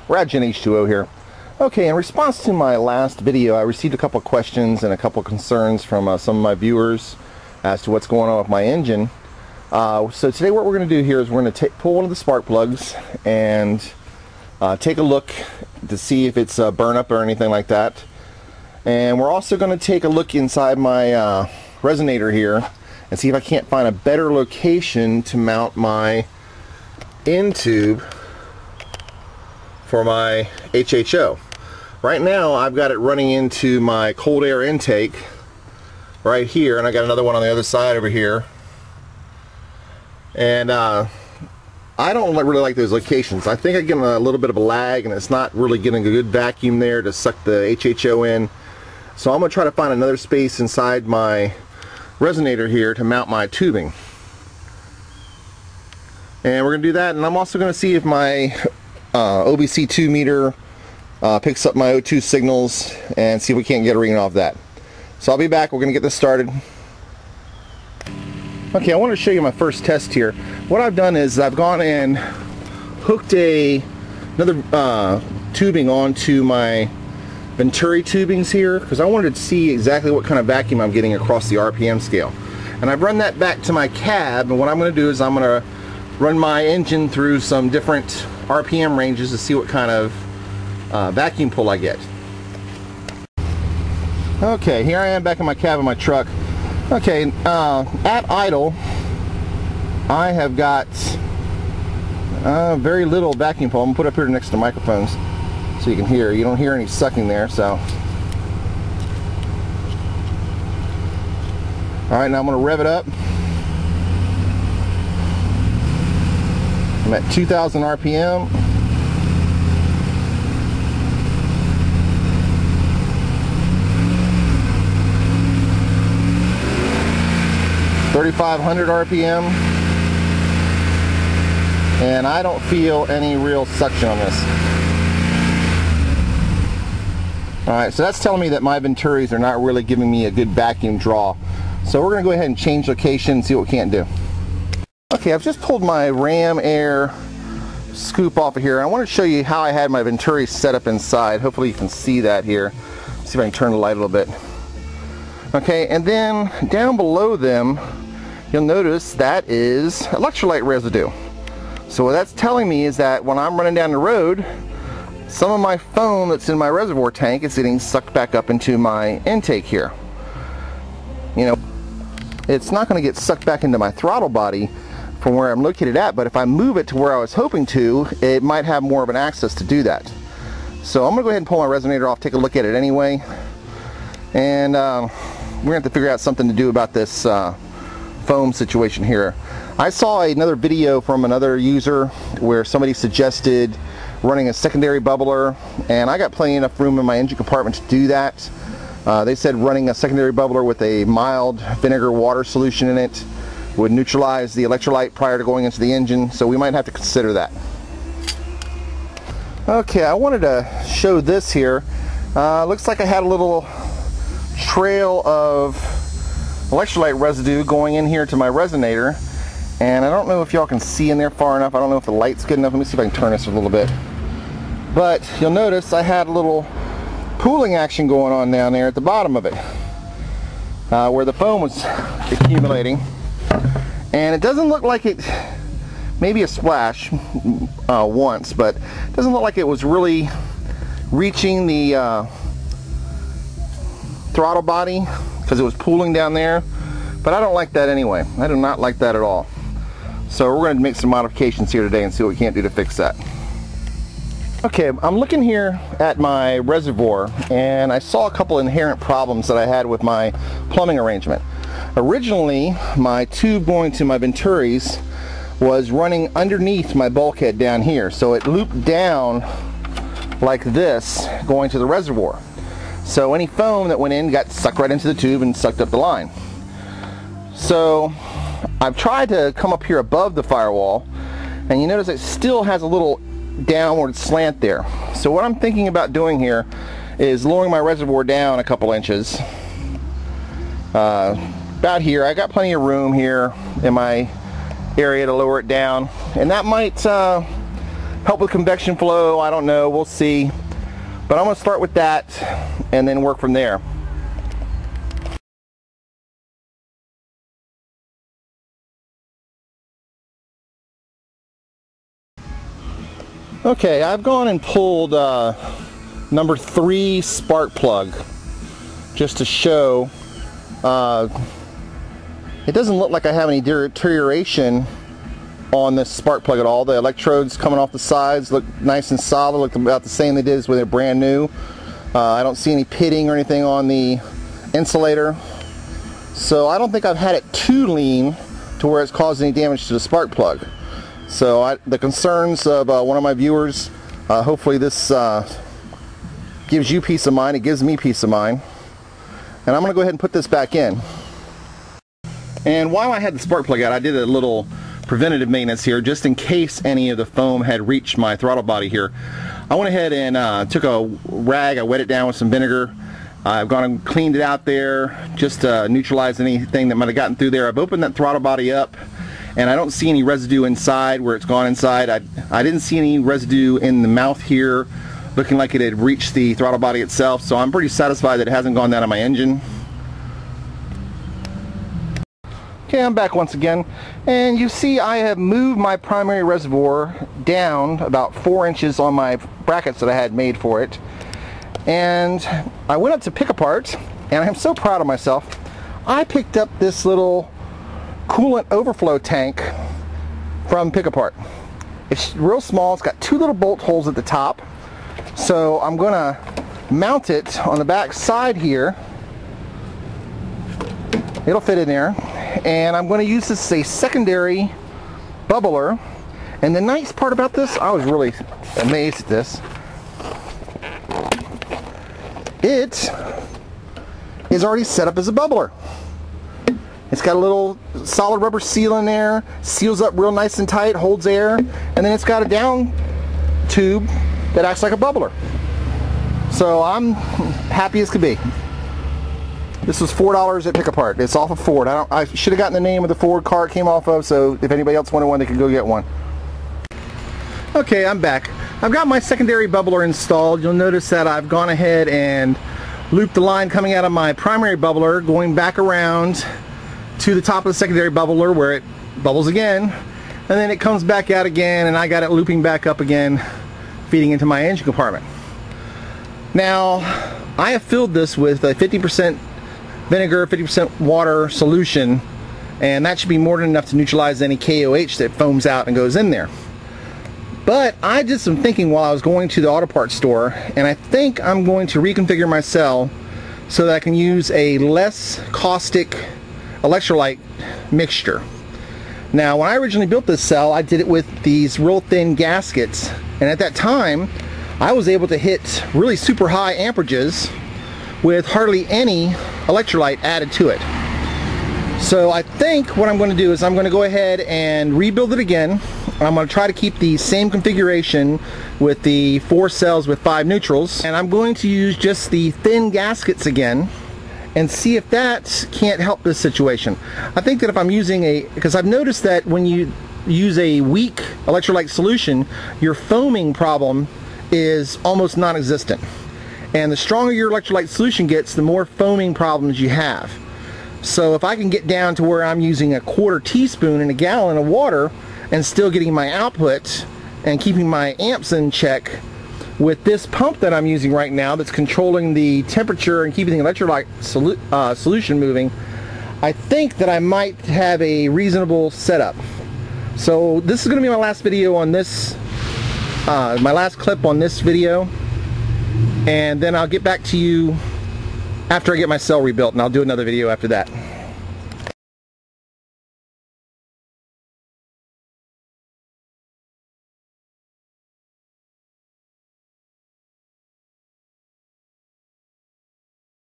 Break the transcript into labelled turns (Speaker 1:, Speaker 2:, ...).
Speaker 1: Radgen H2O here. Okay, in response to my last video, I received a couple questions and a couple concerns from some of my viewers as to what's going on with my engine. So today what we're going to do here is we're going to pull one of the spark plugs and take a look to see if it's burn up or anything like that. And we're also going to take a look inside my resonator here and see if I can't find a better location to mount my end tube for my HHO. Right now I've got it running into my cold air intake right here, and I got another one on the other side over here. And I don't really like those locations. I think I get a little bit of a lag, and it's not really getting a good vacuum there to suck the HHO in. So I'm going to try to find another space inside my resonator here to mount my tubing. And we're going to do that, and I'm also going to see if my OBC2 meter picks up my O2 signals and see if we can't get a reading off that. So I'll be back. We're going to get this started. Okay, I want to show you my first test here. What I've done is I've gone and hooked another tubing onto my Venturi tubings here because I wanted to see exactly what kind of vacuum I'm getting across the RPM scale. And I've run that back to my cab, and what I'm going to do is I'm going to run my engine through some different RPM ranges to see what kind of vacuum pull I get. Okay, here I am back in my cab of my truck. Okay, at idle I have got very little vacuum pull. I'm going to put it up here next to the microphones so you can hear. You don't hear any sucking there, so. Alright, now I'm going to rev it up. I'm at 2,000 RPM. $3,500 RPM, and I don't feel any real suction on this. Alright, so that's telling me that my Venturis are not really giving me a good vacuum draw. So we're going to go ahead and change location and see what we can't do. Okay, I've just pulled my Ram Air scoop off of here. I want to show you how I had my Venturi set up inside. Hopefully you can see that here. See if I can turn the light a little bit. Okay, and then down below them, you'll notice that is electrolyte residue. So what that's telling me is that when I'm running down the road, some of my foam that's in my reservoir tank is getting sucked back up into my intake here. You know, it's not going to get sucked back into my throttle body from where I'm located at, but if I move it to where I was hoping to, it might have more of an access to do that. So I'm going to go ahead and pull my resonator off, take a look at it anyway, and we're going to have to figure out something to do about this foam situation here. I saw another video from another user where somebody suggested running a secondary bubbler, and I got plenty enough room in my engine compartment to do that. They said running a secondary bubbler with a mild vinegar water solution in it would neutralize the electrolyte prior to going into the engine, so we might have to consider that. Okay, I wanted to show this here. Looks like I had a little trail of electrolyte residue going in here to my resonator, and I don't know if y'all can see in there far enough. I don't know if the light's good enough. Let me see if I can turn this a little bit. But you'll notice I had a little pooling action going on down there at the bottom of it, where the foam was accumulating. And it doesn't look like it, maybe a splash once, but it doesn't look like it was really reaching the throttle body because it was pooling down there. But I don't like that anyway. I do not like that at all. So we're going to make some modifications here today and see what we can't do to fix that. Okay, I'm looking here at my reservoir, and I saw a couple inherent problems that I had with my plumbing arrangement. Originally, my tube going to my Venturis was running underneath my bulkhead down here, so it looped down like this going to the reservoir. So any foam that went in got sucked right into the tube and sucked up the line. So I've tried to come up here above the firewall, and you notice it still has a little downward slant there. So what I'm thinking about doing here is lowering my reservoir down a couple inches. About here. I got plenty of room here in my area to lower it down, and that might help with convection flow. I don't know, we'll see. But I'm going to start with that and then work from there. Okay, I've gone and pulled number 3 spark plug just to show. It doesn't look like I have any deterioration on this spark plug at all. The electrodes coming off the sides look nice and solid, look about the same they did as when they're brand new. I don't see any pitting or anything on the insulator, so I don't think I've had it too lean to where it's caused any damage to the spark plug. So the concerns of one of my viewers, hopefully this gives you peace of mind. It gives me peace of mind. And I'm going to go ahead and put this back in. And while I had the spark plug out, I did a little preventative maintenance here just in case any of the foam had reached my throttle body here. I went ahead and took a rag, I wet it down with some vinegar. I've gone and cleaned it out there just to neutralize anything that might have gotten through there. I've opened that throttle body up and I don't see any residue inside where it's gone inside. I didn't see any residue in the mouth here looking like it had reached the throttle body itself, so I'm pretty satisfied that it hasn't gone down on my engine. Okay, I'm back once again, and you see I have moved my primary reservoir down about 4 inches on my brackets that I had made for it. And I went up to pick apart, and I'm so proud of myself. I picked up this little coolant overflow tank from Pick Apart. It's real small, it's got 2 little bolt holes at the top. So I'm going to mount it on the back side here. It'll fit in there. And I'm going to use this as a secondary bubbler. And the nice part about this, I was really amazed at this. It is already set up as a bubbler. It's got a little solid rubber seal in there, seals up real nice and tight, holds air, and then it's got a down tube that acts like a bubbler. So I'm happy as could be. This was $4 at Pick Apart. It's off of Ford. I should have gotten the name of the Ford car it came off of, so if anybody else wanted one, they could go get one. Okay, I'm back. I've got my secondary bubbler installed. You'll notice that I've gone ahead and looped the line coming out of my primary bubbler, going back around to the top of the secondary bubbler where it bubbles again, and then it comes back out again, and I got it looping back up again, feeding into my engine compartment. Now, I have filled this with a 50% vinegar, 50% water solution, and that should be more than enough to neutralize any KOH that foams out and goes in there. But I did some thinking while I was going to the auto parts store, and I think I'm going to reconfigure my cell so that I can use a less caustic electrolyte mixture. Now, when I originally built this cell, I did it with these real thin gaskets, and at that time I was able to hit really super high amperages with hardly any electrolyte added to it. So I think what I'm going to do is I'm going to go ahead and rebuild it again. I'm going to try to keep the same configuration with the 4 cells with 5 neutrals, and I'm going to use just the thin gaskets again and see if that can't help this situation. I think that if I'm using because I've noticed that when you use a weak electrolyte solution, your foaming problem is almost non-existent. And the stronger your electrolyte solution gets, the more foaming problems you have. So if I can get down to where I'm using a 1/4 teaspoon in a gallon of water and still getting my output and keeping my amps in check with this pump that I'm using right now that's controlling the temperature and keeping the electrolyte solution moving, I think that I might have a reasonable setup. So this is going to be my last video on this, my last clip on this video, and then I'll get back to you after I get my cell rebuilt, and I'll do another video after that.